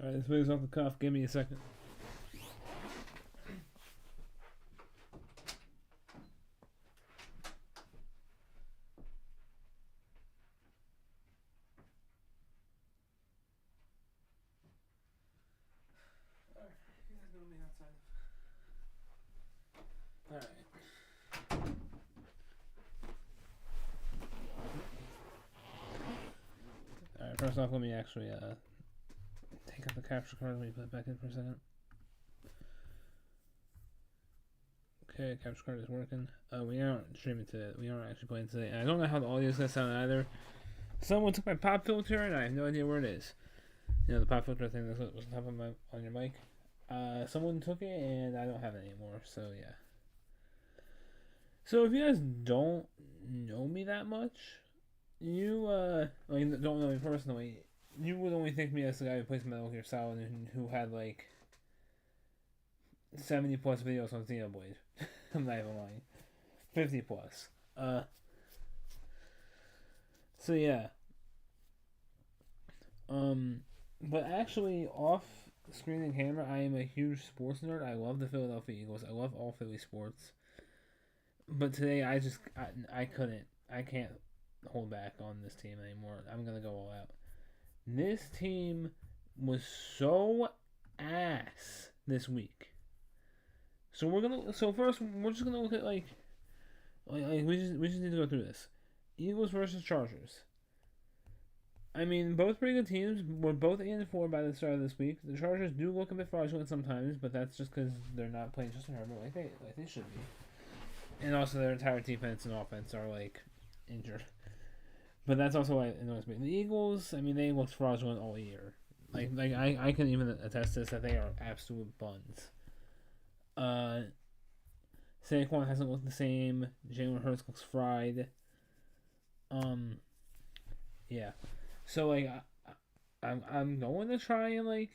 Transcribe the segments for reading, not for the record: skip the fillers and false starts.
Alright, this video's off the cuff. Give me a second. Alright, first off, let me actually take out the capture card. Let me put it back in for a second. Okay, capture card is working. We aren't streaming today. We aren't actually playing today. And I don't know how the audio is going to sound either. Someone took my pop filter and I have no idea where it is. You know, the pop filter thing that was on top of on your mic. Someone took it and I don't have it anymore. So, yeah. So, if you guys don't know me that much, you don't know me personally, you would only think me as the guy who plays Metal Gear Solid and who had like 70 plus videos on Xenoblade. I'm not even lying. 50 plus. So yeah. But actually, off screen and camera, I am a huge sports nerd. I love the Philadelphia Eagles. I love all Philly sports. But today, I can't hold back on this team anymore. I'm gonna go all out. This team was so ass this week. So first we're just gonna look at like we just need to go through this. Eagles versus Chargers. I mean, both pretty good teams. We're both 8-4 by the start of this week. The Chargers do look a bit fraudulent sometimes, but that's just because they're not playing Justin Herbert like they should be. And also their entire defense and offense are like injured. But that's also why it annoys me. The Eagles, I mean, they looked fraudulent all year. Like I can even attest to this that they are absolute buns. Saquon hasn't looked the same. Jalen Hurts looks fried. Yeah. So like, I'm going to try and like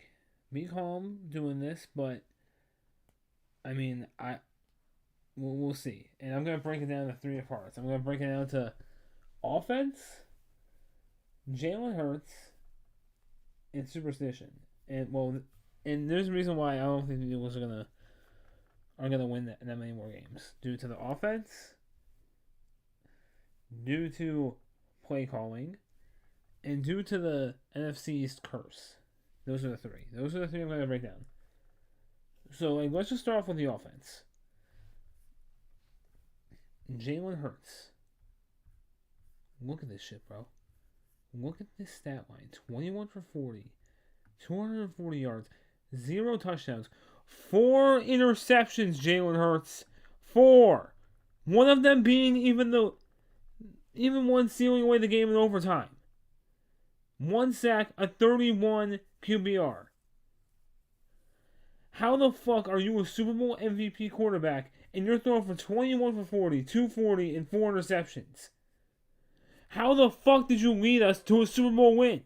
be calm doing this, but I mean we'll see. And I'm gonna break it down to 3 parts. I'm gonna break it down to offense, Jalen Hurts, and superstition. And there's a reason why I don't think the Eagles are gonna win that many more games due to the offense, due to play calling, and due to the NFC East curse. Those are the 3. Those are the 3 I'm gonna break down. So like, let's just start off with the offense. Jalen Hurts. Look at this shit, bro. Look at this stat line. 21 for 40. 240 yards. 0 touchdowns. 4 interceptions, Jalen Hurts. 4. One of them being even one sealing away the game in overtime. 1 sack, a 31 QBR. How the fuck are you a Super Bowl MVP quarterback and you're throwing for 21 for 40, 240, and 4 interceptions? How the fuck did you lead us to a Super Bowl win?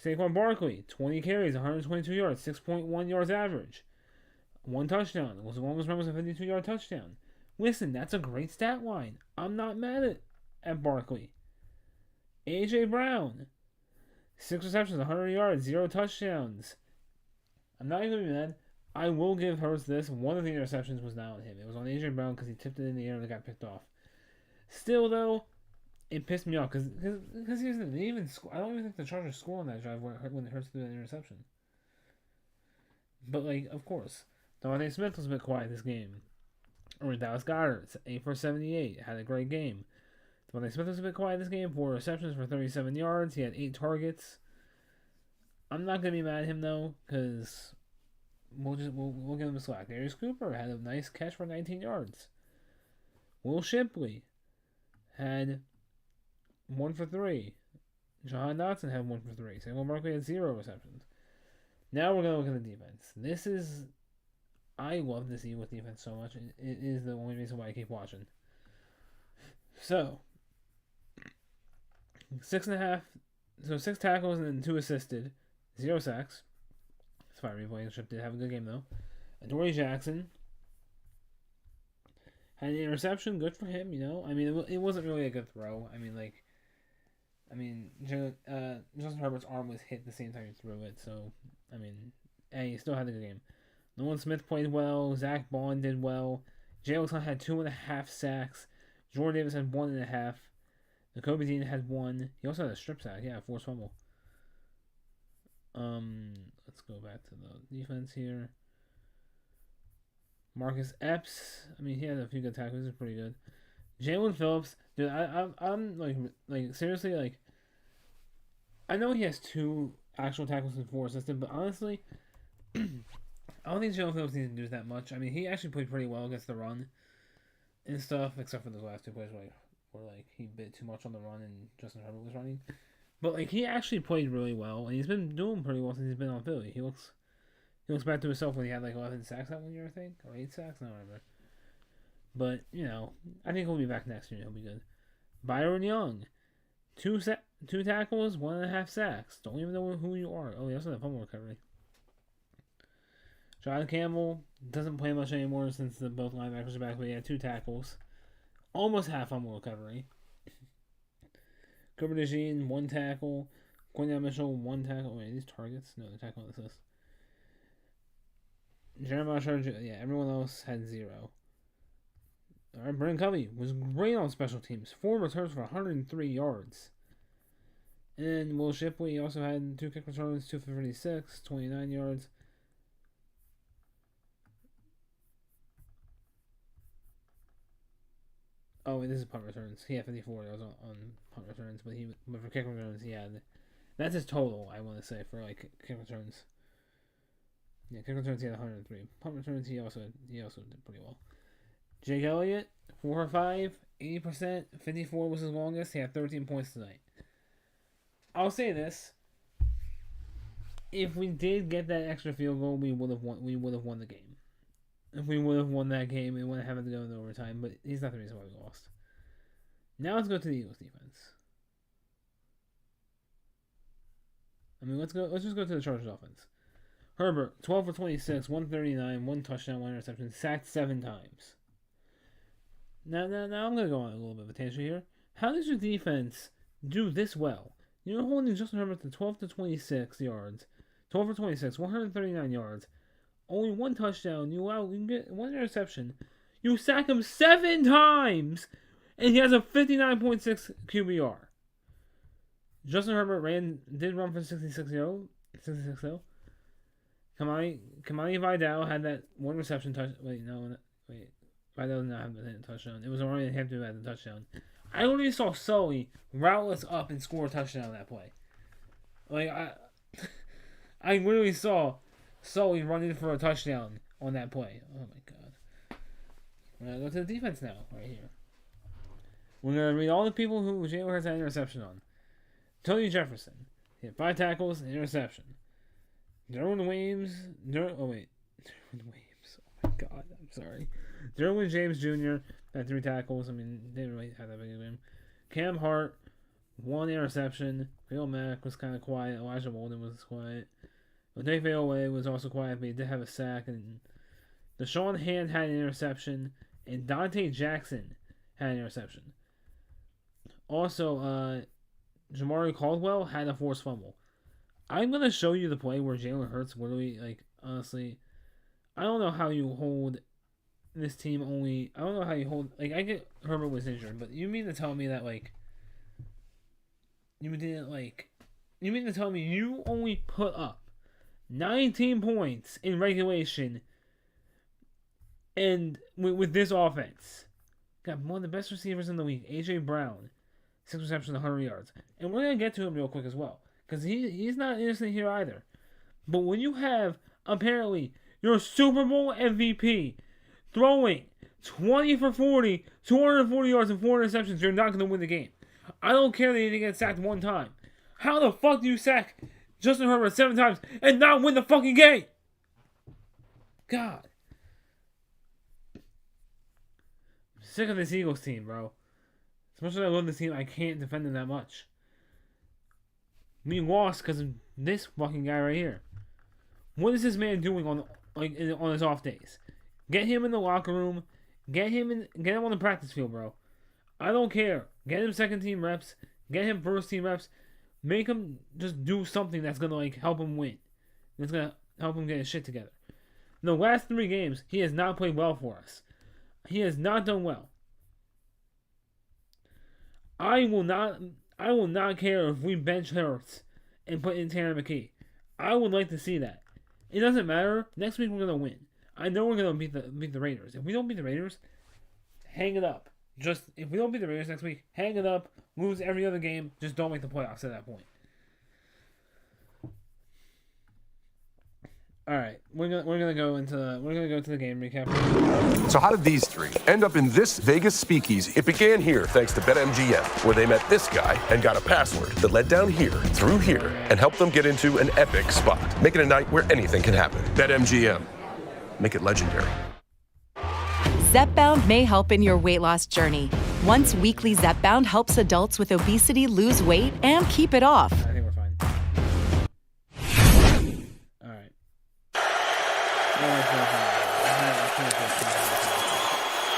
Saquon Barkley, 20 carries, 122 yards, 6.1 yards average. 1 touchdown. The longest run was a 52-yard touchdown. Listen, that's a great stat line. I'm not mad at Barkley. A.J. Brown, 6 receptions, 100 yards, 0 touchdowns. I'm not even going to be mad. I will give Hurts this. One of the interceptions was not on him. It was on A.J. Brown because he tipped it in the air and it got picked off. Still, though, it pissed me off because he didn't even score. I don't even think the Chargers scored on that drive when Hurts threw that interception. But, like, of course, Devontae Smith was a bit quiet this game. Or Dallas Goedert, 8 for 78, had a great game. Devontae Smith was a bit quiet this game, 4 receptions for 37 yards. He had 8 targets. I'm not gonna be mad at him though, because we'll give him a slack. Darius Cooper had a nice catch for 19 yards. Will Shipley had 1 for 3. Jahan Dotson had 1 for 3. Saquon Barkley had 0 receptions. Now we're gonna look at the defense. I love this Eagles defense so much. It is the only reason why I keep watching. So, 6.5. So 6 tackles and 2 assisted. 0 sacks. Fiery Blankenship did have a good game though. Adoree Jackson had an interception. Good for him, you know. I mean, it wasn't really a good throw. I mean, like, I mean, Justin Herbert's arm was hit the same time he threw it, so I mean, hey, he still had a good game. Nolan Smith played well. Zach Bond did well. Jalen Hunt had 2.5 sacks. Jordan Davis had 1.5. Nakobe Dean had 1. He also had a strip sack. Yeah, forced fumble. Let's go back to the defense here. Marcus Epps. I mean, he had a few good tackles. He's pretty good. Jalen Phillips, dude. I'm like seriously like. I know he has 2 actual tackles and 4 assisted, but honestly, I don't think Jalen Phillips needs to do that much. I mean, he actually played pretty well against the run and stuff, except for those last 2 plays where he bit too much on the run and Justin Herbert was running. But like he actually played really well, and he's been doing pretty well since he's been on Philly. He looks back to himself when he had like 11 sacks that 1 year, I think, or 8 sacks, I don't remember. But I think he'll be back next year. He'll be good. Byron Young, 2 tackles, 1.5 sacks. Don't even know who you are. Oh, he also had fumble recovery. John Campbell doesn't play much anymore since both linebackers are back, but he had 2 tackles. Almost half fumble recovery. Cooper DeJean, 1 tackle. Quinton Mitchell, 1 tackle. Wait, are these targets? No, the tackle on this list. Jeremiah Charger, yeah, everyone else had 0. Alright, Brandon Covey was great on special teams. 4 returns for 103 yards. And Will Shipley also had 2 kick returns, 2 for 56, 29 yards. Oh, wait, this is punt returns. He had 54 yards on punt returns, but for kick returns, he had. That's his total, I want to say, for like kick returns. Yeah, kick returns he had 103. Punt returns he also did pretty well. Jake Elliott, 4 or 5, 80%, 54 was his longest. He had 13 points tonight. I'll say this: if we did get that extra field goal, we would have won. We would have won the game. If we would have won that game, we wouldn't have to go into overtime. But he's not the reason why we lost. Now let's go to the Eagles defense. I mean, let's just go to the Chargers offense. Herbert, 12 for 26, 139, 1 touchdown, 1 interception, sacked 7 times. Now I'm gonna go on a little bit of a tangent here. How does your defense do this well? You're holding Justin Herbert to 12 to 26 yards, 12 for 26, 139 yards, only 1 touchdown. You get 1 interception. You sack him 7 times, and he has a 59.6 QBR. Justin Herbert did run for 66 0. Kamani Vidal had that 1 reception touch. Vidal did not have the touchdown. It was already him to have the touchdown. I already saw Sully routeless up and score a touchdown on that play. Like I literally saw Sully running for a touchdown on that play. Oh my god. We're gonna go to the defense now, right here. We're gonna read all the people who Jalen Hurts had an interception on. Tony Jefferson, he had 5 tackles and interception. Derwin Williams. Oh my god, I'm sorry. Derwin James Jr. had 3 tackles. I mean, they didn't really have that big of a game. Cam Hart, 1 interception. Bill Mack was kind of quiet. Elijah Molden was quiet. Odafe Oweh was also quiet, but he did have a sack. And Deshaun Hand had an interception. And Dante Jackson had an interception. Also, Jamari Caldwell had a forced fumble. I'm going to show you the play where Jalen Hurts literally, like, honestly, I don't know how you hold this team only. I don't know how you hold. Like, I get Herbert was injured, but you mean to tell me that, like, you mean to tell me you only put up 19 points in regulation and with this offense? Got one of the best receivers in the league, A.J. Brown, 6 receptions, 100 yards. And we're going to get to him real quick as well, because he's not innocent here either. But when you have, apparently, your Super Bowl MVP throwing 20 for 40, 240 yards and 4 interceptions, you're not going to win the game. I don't care that he didn't get sacked 1 time. How the fuck do you sack Justin Herbert 7 times and not win the fucking game? God. I'm sick of this Eagles team, bro. As much as I love this team, I can't defend them that much. We lost because of this fucking guy right here. What is this man doing on his off days? Get him in the locker room. Get him on the practice field, bro. I don't care. Get him second team reps. Get him first team reps. Make him just do something that's gonna like help him win. That's gonna help him get his shit together. In the last 3 games, he has not played well for us. He has not done well. I will not care if we bench Hurts and put in Tanner McKee. I would like to see that. It doesn't matter. Next week we're gonna win. I know we're gonna beat the Raiders. If we don't beat the Raiders, hang it up. Just if we don't beat the Raiders next week, hang it up. Lose every other game. Just don't make the playoffs at that point. All right, we're gonna go to the game recap. So how did these 3 end up in this Vegas speakeasy? It began here thanks to BetMGM, where they met this guy and got a password that led down here, through here, and helped them get into an epic spot, making a night where anything can happen. BetMGM. Make it legendary. Zepbound may help in your weight loss journey. Once weekly, Zepbound helps adults with obesity lose weight and keep it off. I think we're fine. All right.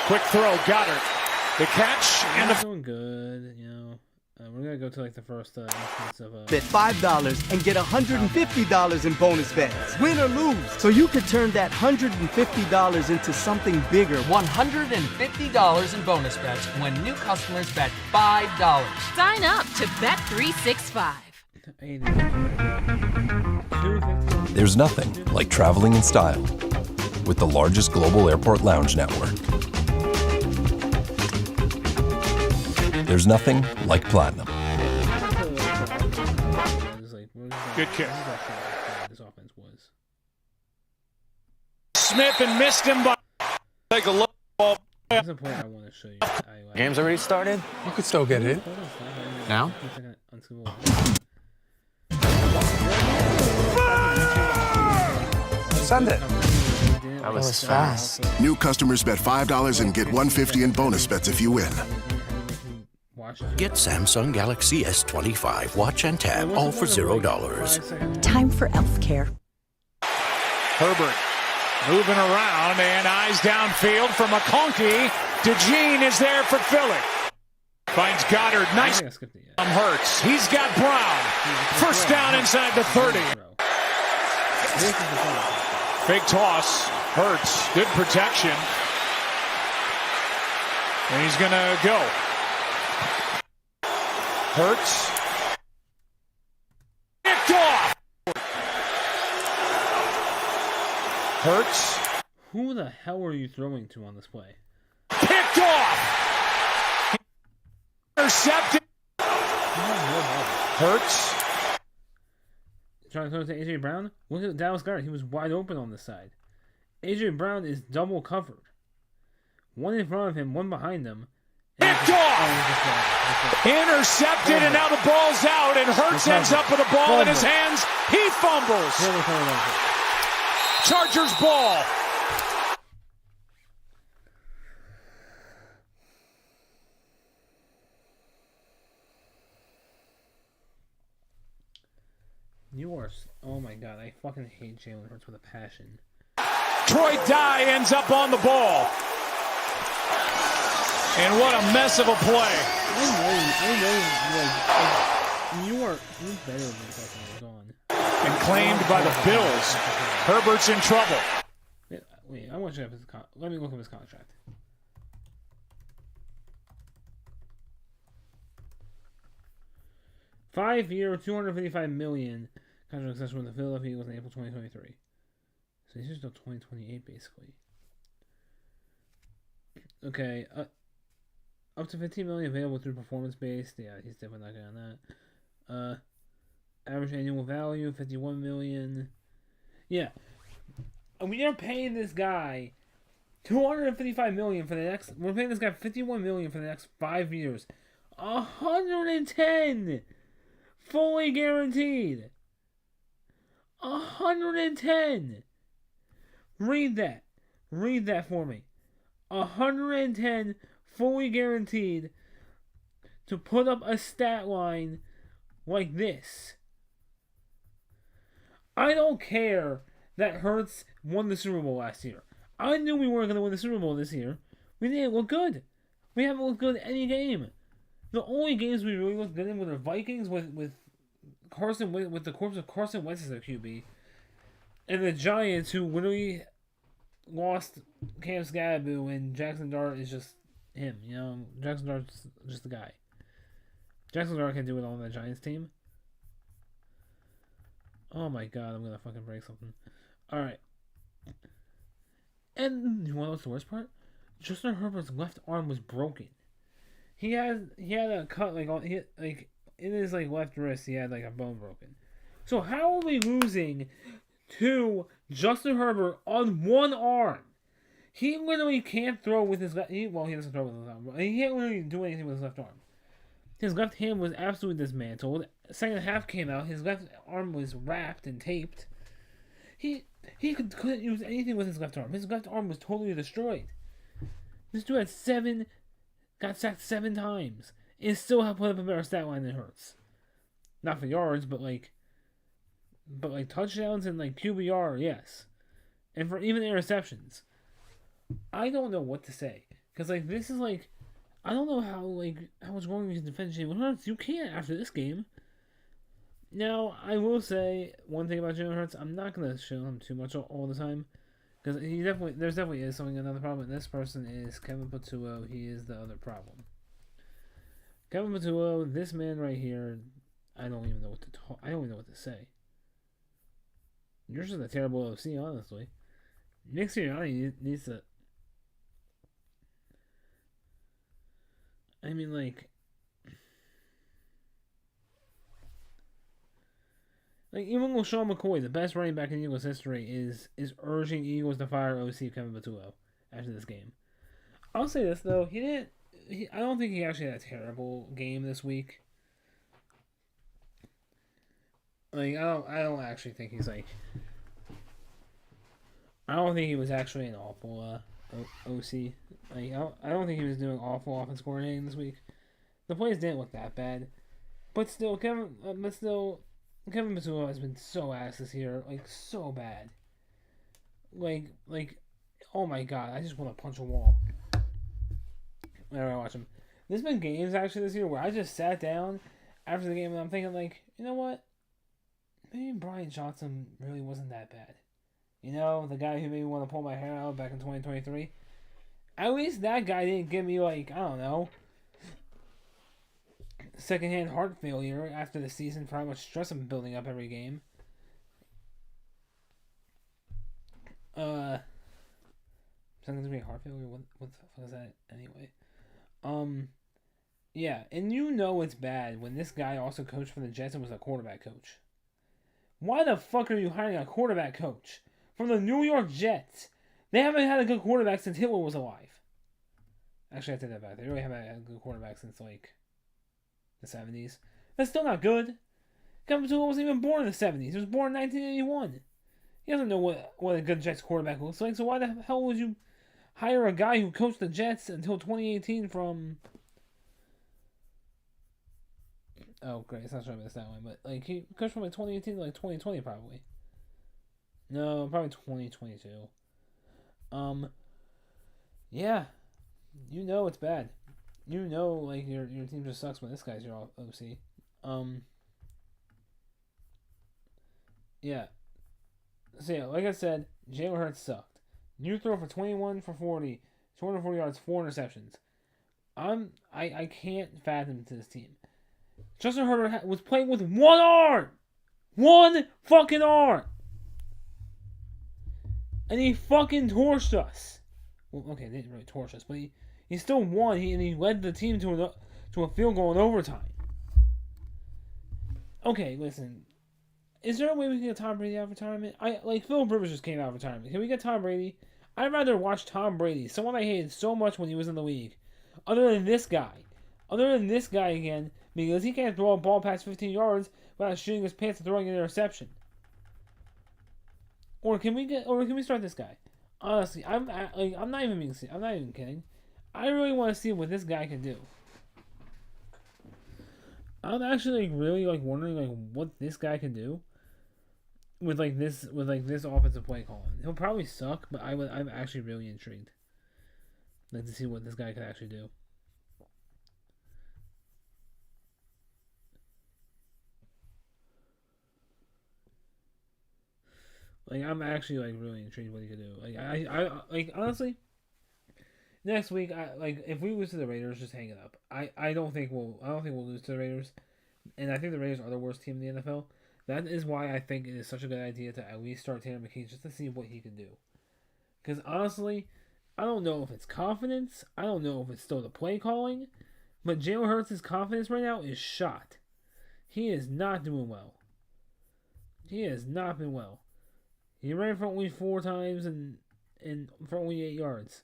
Quick throw, Goddard. The catch and the doing good, you know. We're gonna go to like the first instance of Bet $5 and get $150 in bonus bets, win or lose. So you could turn that $150 into something bigger. $150 in bonus bets when new customers bet $5. Sign up to Bet365. There's nothing like traveling in style with the largest global airport lounge network. There's nothing like Platinum. good kick. This offense was. Smith and missed him by. Take a look. That's the point I want to show you. Game's already started? You could still get it. Now? Send it. That was fast. New customers bet $5 and get $150 in bonus bets if you win. Get Samsung Galaxy S25 Watch and Tab, all for $0. Time for elf care. Herbert moving around and eyes downfield for McConkey. DeJean is there for Philly. Finds Goddard. Nice. Hurts. He's got Brown. First down inside the 30. Big toss. Hurts. Good protection. And he's going to go. Hurts. Picked off. Hurts. Who the hell are you throwing to on this play? Picked off. Intercepted. Hurts. Trying to throw it to A.J. Brown? Look at Dallas Goedert. He was wide open on this side. A.J. Brown is double covered. One in front of him, one behind him. Picked off! Intercepted, and now the ball's out, and Hurts ends up with the ball in his hands. He fumbles. Chargers ball. You are... Oh my god, I fucking hate Jalen Hurts with a passion. Troy Dye ends up on the ball. And what a mess of a play. I know, you're better than fucking gone. And claimed by the Bills. Herbert's in trouble. Wait, I want you to have his let me look at his contract. $5-year, $255 million contract extension with the Philadelphia Eagles in April 2023. So he's just till 2028, basically. Okay, up to $15 million available through performance-based. Yeah, he's definitely not getting that. Average annual value, $51 million. Yeah. We are paying this guy $255 million for the next... We're paying this guy $51 million for the next 5 years. $110! Fully guaranteed. $110! Read that. Read that for me. $110 fully guaranteed to put up a stat line like this. I don't care that Hurts won the Super Bowl last year. I knew we weren't going to win the Super Bowl this year. We didn't look good. We haven't looked good any game. The only games we really looked good in were the Vikings with the corpse of Carson Wentz as a QB, and the Giants, who literally lost Cam Scadaboo, and Jackson Dart is just him. You know, Jackson Dart's just the guy. Jackson Dart can do it all on the Giants team. Oh my god, I'm gonna fucking break something. Alright. And you want to know what's the worst part? Justin Herbert's left arm was broken. He had a cut in his left wrist. He had a bone broken. So how are we losing to Justin Herbert on one arm? He literally can't throw with his left. He doesn't throw with his left arm. He can't literally do anything with his left arm. His left hand was absolutely dismantled. Second half came out. His left arm was wrapped and taped. He couldn't use anything with his left arm. His left arm was totally destroyed. This dude got sacked 7 times, and still have put up a better stat line than Hurts. Not for yards, but touchdowns and QBR, yes, and for even interceptions. I don't know what to say, because this is I don't know how much longer you can defend Jalen Hurts. You can't after this game. Now, I will say one thing about Jalen Hurts. I'm not gonna show him too much all the time, because there's definitely is another problem. And this person is Kevin Patullo. He is the other problem. Kevin Patullo, this man right here, I don't even know what to talk. I don't even know what to say. You're just a terrible OC, honestly. Nick Sirianni needs to. I mean, even LaShawn McCoy, the best running back in Eagles history, is urging Eagles to fire OC Kevin Patullo after this game. I'll say this though, I don't think he actually had a terrible game this week. I don't actually think he's I don't think he was actually an awful OC. I don't think he was doing awful offense coordinating this week. The plays didn't look that bad, but still, Kevin Patullo has been so ass this year, so bad. Oh my god, I just want to punch a wall whenever I watch him. There's been games actually this year where I just sat down after the game and I'm thinking you know what? Maybe Brian Johnson really wasn't that bad. You know, the guy who made me want to pull my hair out back in 2023. At least that guy didn't give me I don't know, secondhand heart failure after the season for how much stress I'm building up every game. Second degree heart failure. What the fuck is that anyway? Yeah, and it's bad when this guy also coached for the Jets and was a quarterback coach. Why the fuck are you hiring a quarterback coach from the New York Jets? They haven't had a good quarterback since Hitler was alive. Actually, I take that back. They really haven't had a good quarterback since the 70s. That's still not good. Kevin Patullo wasn't even born in the 70s. He was born in 1981. He doesn't know what a good Jets quarterback looks like. So why the hell would you hire a guy who coached the Jets until 2018 from... Oh, great. It's not showing me this that one. But he coached from 2018 to 2020 probably. No, probably 2022. Yeah. It's bad. Your team just sucks when this guy's your OC. Yeah. So yeah, like I said, Jalen Hurts sucked. You throw for 21 for 40, 240 yards, 4 interceptions. I can't fathom to this team. Justin Herbert was playing with one arm! One fucking arm! And he fucking torched us. Well, okay, they didn't really torch us, but he still won. He led the team to a field goal in overtime. Okay, listen. Is there a way we can get Tom Brady out of retirement? Philip Rivers just came out of retirement. Can we get Tom Brady? I'd rather watch Tom Brady, someone I hated so much when he was in the league, other than this guy again, because he can't throw a ball past 15 yards without shooting his pants and throwing an interception. Or can we start this guy? Honestly, I'm not even kidding. I really want to see what this guy can do. I'm actually really wondering what this guy can do with this offensive play calling. He'll probably suck, but I'm actually really intrigued to see what this guy can actually do. Like, I'm actually like really intrigued what he could do. Like, I like honestly. Next week, if we lose to the Raiders, just hang it up. I don't think we'll lose to the Raiders, and I think the Raiders are the worst team in the NFL. That is why I think it is such a good idea to at least start Tanner McKee just to see what he can do. Because honestly, I don't know if it's confidence. I don't know if it's still the play calling. But Jalen Hurts' confidence right now is shot. He is not doing well. He has not been well. He ran for only 4 times and for only 8 yards.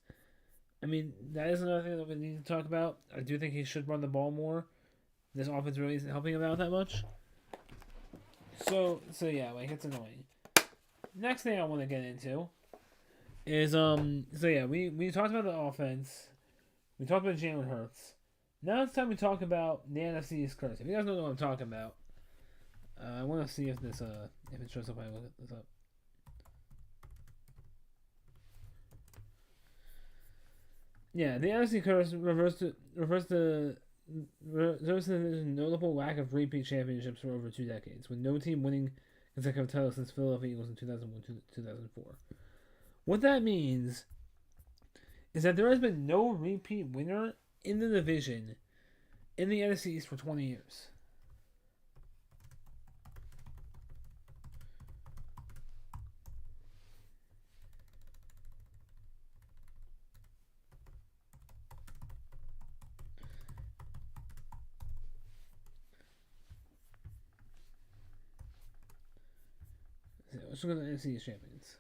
I mean, that is another thing that we need to talk about. I do think he should run the ball more. This offense really isn't helping him out that much. So yeah, like, it's annoying. Next thing I want to get into is we talked about the offense. We talked about Jalen Hurts. Now it's time to talk about the NFC East curse. If you guys don't know what I'm talking about, I want to see if this if it shows up. I look this up. Yeah, the NFC curse refers to the notable lack of repeat championships for over 2 decades, with no team winning consecutive titles since Philadelphia Eagles in 2001-2004. What that means is that there has been no repeat winner in the division in the NFC East for 20 years. Let's look at the NFC East champions.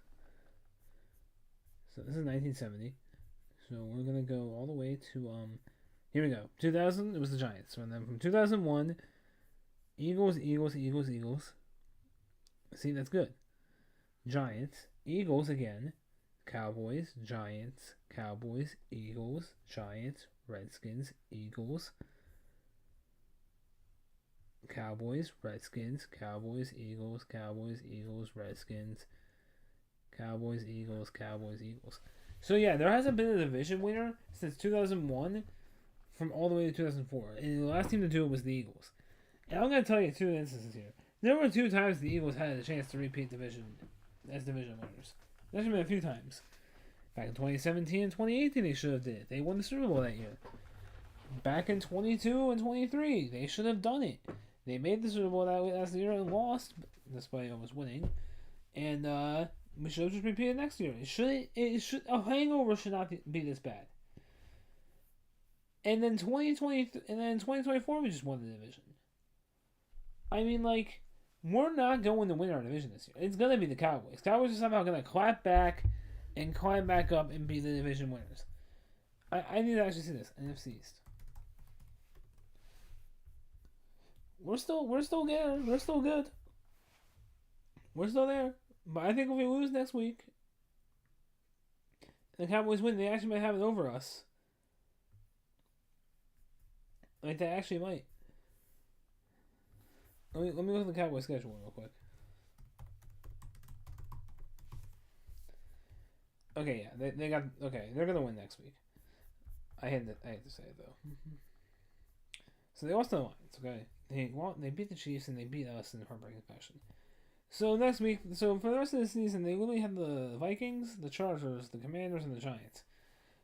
So this is 1970. So we're gonna go all the way to here we go. 2000, it was the Giants. And then from 2001, Eagles. See, that's good. Giants, Eagles again, Cowboys, Giants, Cowboys, Eagles, Giants, Redskins, Eagles, Cowboys, Redskins, Cowboys, Eagles, Cowboys, Eagles, Redskins, Cowboys, Eagles, Cowboys, Eagles. So yeah, there hasn't been a division winner since 2001 from all the way to 2004. And the last team to do it was the Eagles. And I'm going to tell you 2 instances here. There were 2 times the Eagles had a chance to repeat division as division winners. There's been a few times. Back in 2017 and 2018 they should have did it. They won the Super Bowl that year. Back in 22 and 23 they should have done it. They made the Super Bowl that last year and lost, despite almost winning. And we should have just repeated next year. A hangover should not be this bad. And then 2024 we just won the division. I mean, like, we're not going to win our division this year. It's gonna be the Cowboys. Cowboys are somehow gonna clap back and climb back up and be the division winners. I need to actually see this. NFC East. We're still there. We're still good. We're still there. But I think if we lose next week, the Cowboys win, they actually might have it over us. Like, they actually might. Let me look at the Cowboys schedule real quick. Okay, yeah, they're gonna win next week. I had to say it though. So they lost to the Lions. Okay, they beat the Chiefs and they beat us in a heartbreaking fashion. So next week, so for the rest of the season, they literally have the Vikings, the Chargers, the Commanders, and the Giants.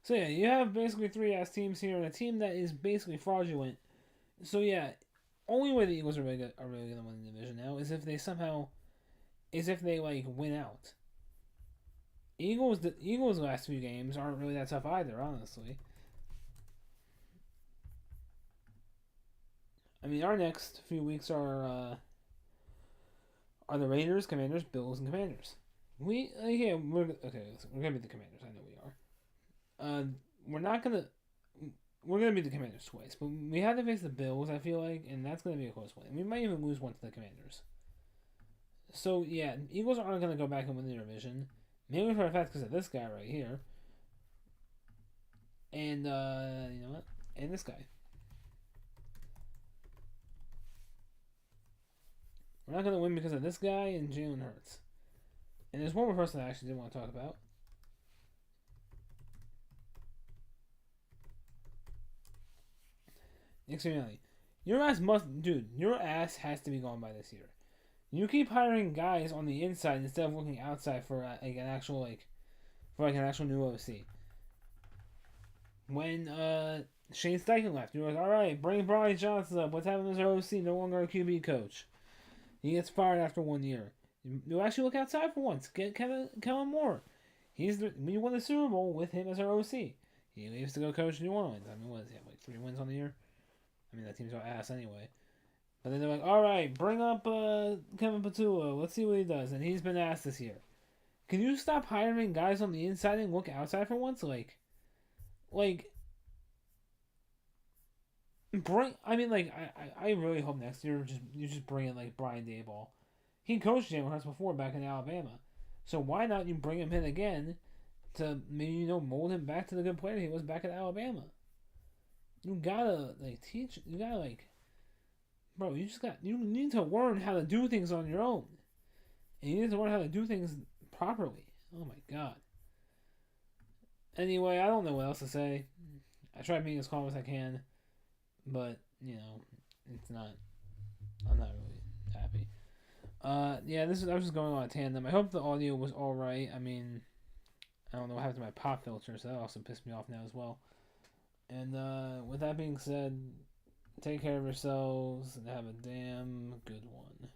So yeah, you have basically 3 ass teams here, and a team that is basically fraudulent. So yeah, only way the Eagles are really gonna win the division now is if they like win out. The Eagles' last few games aren't really that tough either, honestly. I mean, our next few weeks are the Raiders, Commanders, Bills, and Commanders. We're gonna beat the Commanders. I know we are. We're gonna beat the Commanders twice, but we have to face the Bills. I feel like, and that's gonna be a close one. And we might even lose one to the Commanders. So yeah, Eagles aren't gonna go back and win the division. Maybe for a fact because of this guy right here. And you know what? And this guy. We're not going to win because of this guy and Jalen Hurts. And there's one more person I actually did want to talk about. Nick Sirianni. Your ass has to be gone by this year. You keep hiring guys on the inside instead of looking outside for an actual new OC. When Shane Steichen left, you were like, all right, bring Brian Johnson up. Let's have him as our OC. No longer a QB coach. He gets fired after 1 year. You actually look outside for once. Get Kellen Moore. We won the Super Bowl with him as our OC. He leaves to go coach New Orleans. I mean, what does he have, like 3 wins on the year? I mean, that team's our ass anyway. But then they're like, all right, bring up Kevin Patullo. Let's see what he does. And he's been asked this year. Can you stop hiring guys on the inside and look outside for once? I really hope next year you just bring in like Brian Daboll. He coached Jalen Hurts before back in Alabama, so why not you bring him in again to maybe mold him back to the good player he was back at Alabama? You gotta teach. You gotta bro. You need to learn how to do things on your own, and you need to learn how to do things properly. Oh my god. Anyway, I don't know what else to say. I tried being as calm as I can, but it's not. I'm not really happy. I was just going on a tandem. I hope the audio was all right. I mean, I don't know what happened to my pop filter, so that also pissed me off now as well. And with that being said, take care of yourselves and have a damn good one.